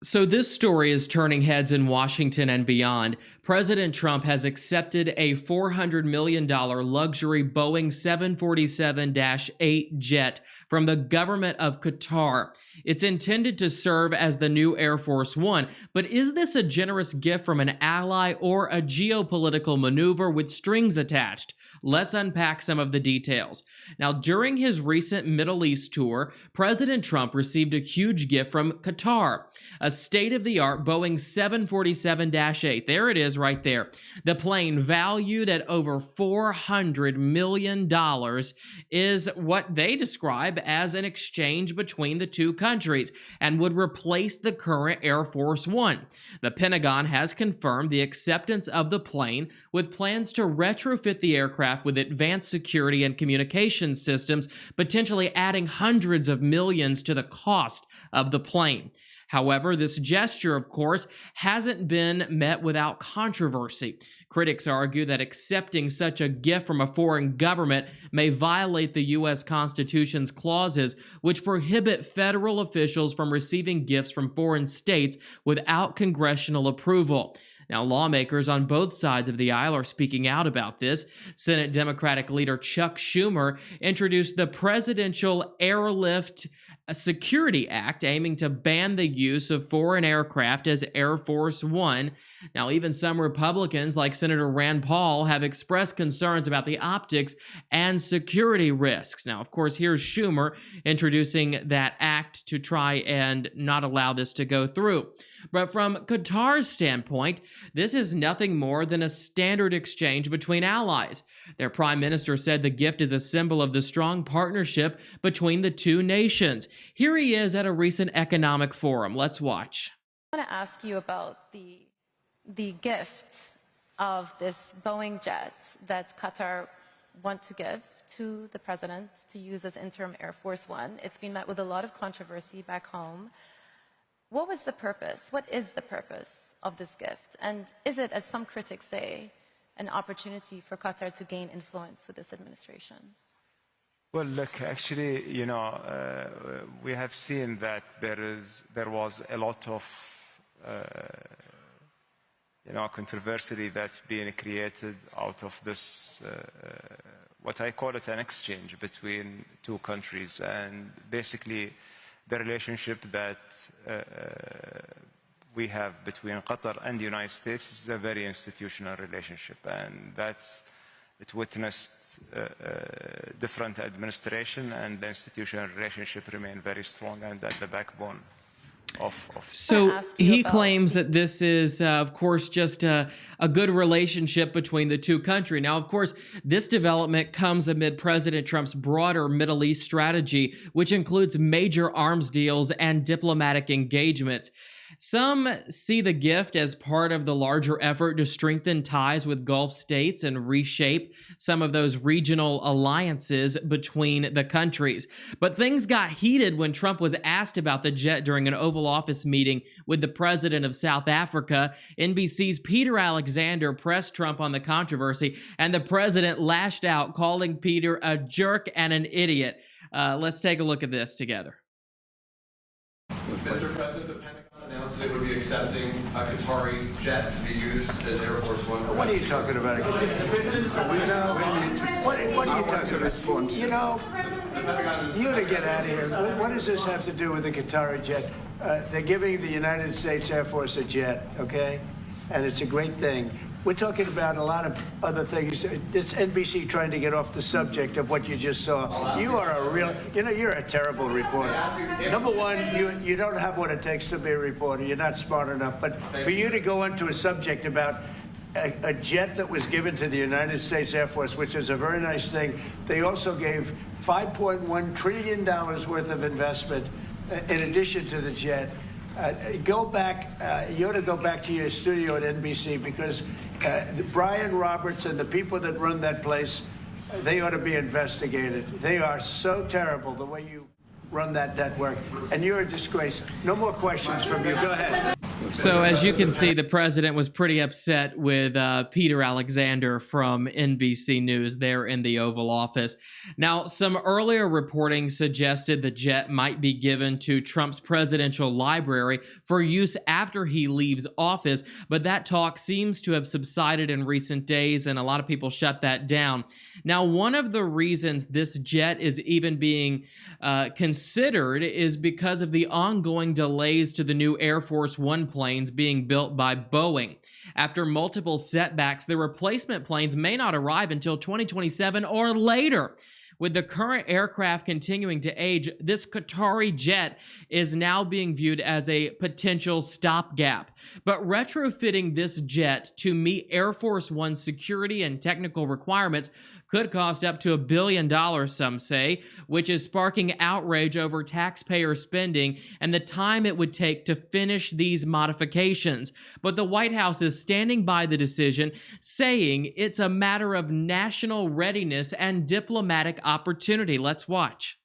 So this story is turning heads in Washington and beyond. President Trump has accepted a $400 million luxury Boeing 747-8 jet from the government of Qatar. It's intended to serve as the new Air Force One, but is this a generous gift from an ally or a geopolitical maneuver with strings attached? Let's unpack some of the details. Now, during his recent Middle East tour, President Trump received a huge gift from Qatar, a state-of-the-art Boeing 747-8. There it is right there. The plane, valued at over $400 million, is what they describe as an exchange between the two countries and would replace the current Air Force One. The Pentagon has confirmed the acceptance of the plane, with plans to retrofit the aircraft with advanced security and communication systems, potentially adding hundreds of millions to the cost of the plane. However, this gesture, of course, hasn't been met without controversy. Critics argue that accepting such a gift from a foreign government may violate the U.S. Constitution's clauses, which prohibit federal officials from receiving gifts from foreign states without congressional approval. Now, lawmakers on both sides of the aisle are speaking out about this. Senate Democratic leader Chuck Schumer introduced the Presidential Airlift Security Act, aiming to ban the use of foreign aircraft as Air Force One. Now, even some Republicans, like Senator Rand Paul, have expressed concerns about the optics and security risks. Now, of course, here's Schumer introducing that act to try and not allow this to go through. But from Qatar's standpoint, this is nothing more than a standard exchange between allies. Their prime minister said the gift is a symbol of the strong partnership between the two nations. Here he is at a recent economic forum. Let's watch. I want to ask you about the gift of this Boeing jet that Qatar want to give to the president to use as interim Air Force One. It's been met with a lot of controversy back home. What was the purpose? What is the purpose of this gift? And is it, as some critics say, an opportunity for Qatar to gain influence with this administration? Well, look, actually, we have seen that there was a lot of, controversy that's being created out of this, what I call it an exchange between two countries. And basically, the relationship that we have between Qatar and the United States is a very institutional relationship, and it witnessed different administration, and the institutional relationship remain very strong and at the backbone of. So he claims that this is, of course, just a good relationship between the two countries. Now, of course, this development comes amid President Trump's broader Middle East strategy, which includes major arms deals and diplomatic engagements. Some see the gift as part of the larger effort to strengthen ties with Gulf states and reshape some of those regional alliances between the countries. But things got heated when Trump was asked about the jet during an Oval Office meeting with the president of South Africa. NBC's Peter Alexander pressed Trump on the controversy, and the president lashed out, calling Peter a jerk and an idiot. Let's take a look at this together. Mr. President, the Pentagon announced that it would be accepting a Qatari jet to be used as Air Force One. What are you talking about? What are you talking about? You know, you to get out of here. What does this have to do with the Qatari jet? They're giving the United States Air Force a jet, okay? And it's a great thing. We're talking about a lot of other things. It's NBC trying to get off the subject of what you just saw. You are a real, you're a terrible reporter. Number one, you don't have what it takes to be a reporter. You're not smart enough. But for you to go into a subject about a jet that was given to the United States Air Force, which is a very nice thing, they also gave $5.1 trillion worth of investment in addition to the jet. Go back, you ought to go back to your studio at NBC, because Brian Roberts and the people that run that place, they ought to be investigated. They are so terrible the way you run that network, and you're a disgrace. No more questions from you. Go ahead. So as you can see, the president was pretty upset with Peter Alexander from NBC News there in the Oval Office. Now, some earlier reporting suggested the jet might be given to Trump's presidential library for use after he leaves office, but that talk seems to have subsided in recent days, and a lot of people shut that down. Now, one of the reasons this jet is even being considered is because of the ongoing delays to the new Air Force One planes being built by Boeing. After multiple setbacks, the replacement planes may not arrive until 2027 or later. With the current aircraft continuing to age, this Qatari jet is now being viewed as a potential stopgap. But retrofitting this jet to meet Air Force One security and technical requirements could cost up to $1 billion, some say, which is sparking outrage over taxpayer spending and the time it would take to finish these modifications. But the White House is standing by the decision, saying it's a matter of national readiness and diplomatic opportunity. Let's watch.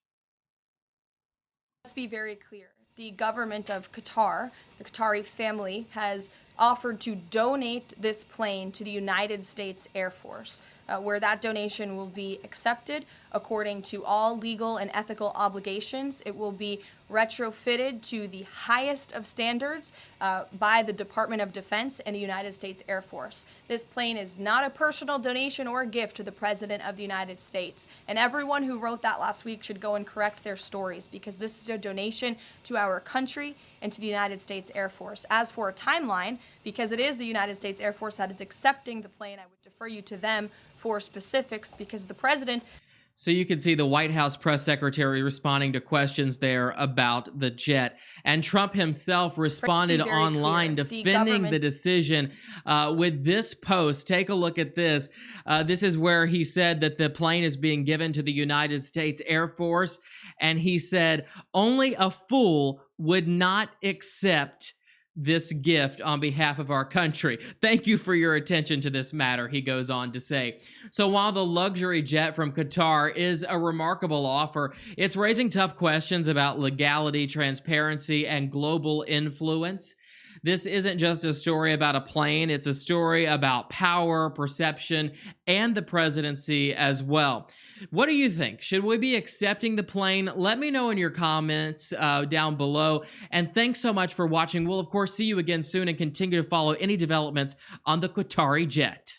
Let's be very clear. The government of Qatar, the Qatari family, has offered to donate this plane to the United States Air Force, where that donation will be accepted according to all legal and ethical obligations. It will be retrofitted to the highest of standards by the Department of Defense and the United States Air Force. This plane is not a personal donation or a gift to the President of the United States. And everyone who wrote that last week should go and correct their stories, because this is a donation to our country and to the United States Air Force. As for a timeline, because it is the United States Air Force that is accepting the plane, I would defer you to them for specifics, because the President... So you can see the White House press secretary responding to questions there about the jet. And Trump himself responded online defending the decision with this post. Take a look at this. This is where he said that the plane is being given to the United States Air Force. And he said, only a fool would not accept this gift on behalf of our country. Thank you for your attention to this matter, he goes on to say. So while the luxury jet from Qatar is a remarkable offer, it's raising tough questions about legality, transparency, and global influence. This isn't just a story about a plane, it's a story about power, perception, and the presidency as well. What do you think? Should we be accepting the plane? Let me know in your comments down below. And thanks so much for watching. We'll, of course, see you again soon and continue to follow any developments on the Qatari jet.